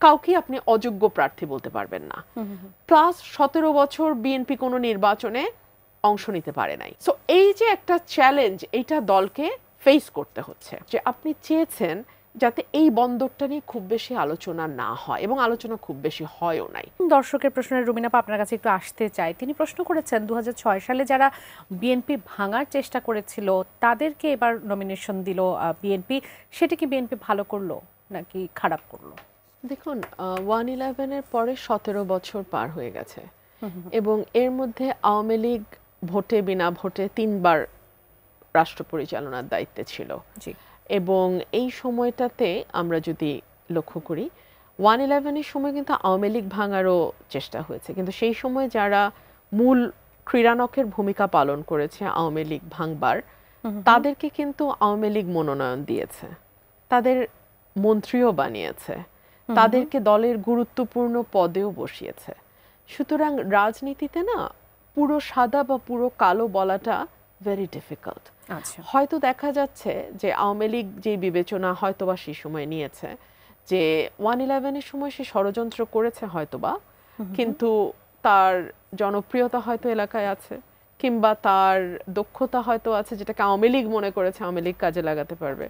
কাউকে আপনি অযোগ্য প্রার্থী বলতে পারবেন না। প্লাস 17 বছর বিএনপি কোনো নির্বাচনে অংশ নিতে পারে নাই। সো এই যে একটা চ্যালেঞ্জ, এইটা দলকে ফেস করতে হচ্ছে, যে আপনি চেয়েছেন যাতে এই বন্দরটা নিয়ে খুব বেশি আলোচনা না হয়, এবং আলোচনা খুব বেশি হয়ও নাই। দর্শকের প্রশ্নের রুমিনা আপা আপনার কাছে একটু আসতে চাই। তিনি প্রশ্ন করেছেন 2006 সালে যারা বিএনপি ভাঙার চেষ্টা করেছিল তাদেরকে এবার নমিনেশন দিল বিএনপি, সেটা কি বিএনপি ভালো করলো নাকি খারাপ করলো? দেখুন, 1/11-এর পরে 17 বছর পার হয়ে গেছে, এবং এর মধ্যে আওয়ামী লীগ ভোটে বিনা ভোটে 3বার রাষ্ট্র পরিচালনার দায়িত্বে ছিল। এবং এই সময়টাতে আমরা যদি লক্ষ্য করি, 1/11-এর সময় কিন্তু আওয়ামী লীগ ভাঙারও চেষ্টা হয়েছে, কিন্তু সেই সময় যারা মূল ক্রীড়ানকের ভূমিকা পালন করেছে আওয়ামী লীগ ভাঙবার, তাদেরকে কিন্তু আওয়ামী লীগ মনোনয়ন দিয়েছে, তাদের মন্ত্রীও বানিয়েছে, তাদেরকে দলের গুরুত্বপূর্ণ পদেও বসিয়েছে। সুতরাং রাজনীতিতে না পুরো সাদা বা পুরো কালো বলাটা ভেরি ডিফিকাল্ট। হয়তো দেখা যাচ্ছে যে আওয়ামী লীগ যে বিবেচনা হয়তোবা সেই সময় নিয়েছে, যে 1/11-এর সময় সে ষড়যন্ত্র করেছে হয়তোবা, কিন্তু তার জনপ্রিয়তা হয়তো এলাকায় আছে, কিংবা তার দক্ষতা হয়তো আছে, যেটাকে আওয়ামী লীগ মনে করেছে আওয়ামী লীগ কাজে লাগাতে পারবে।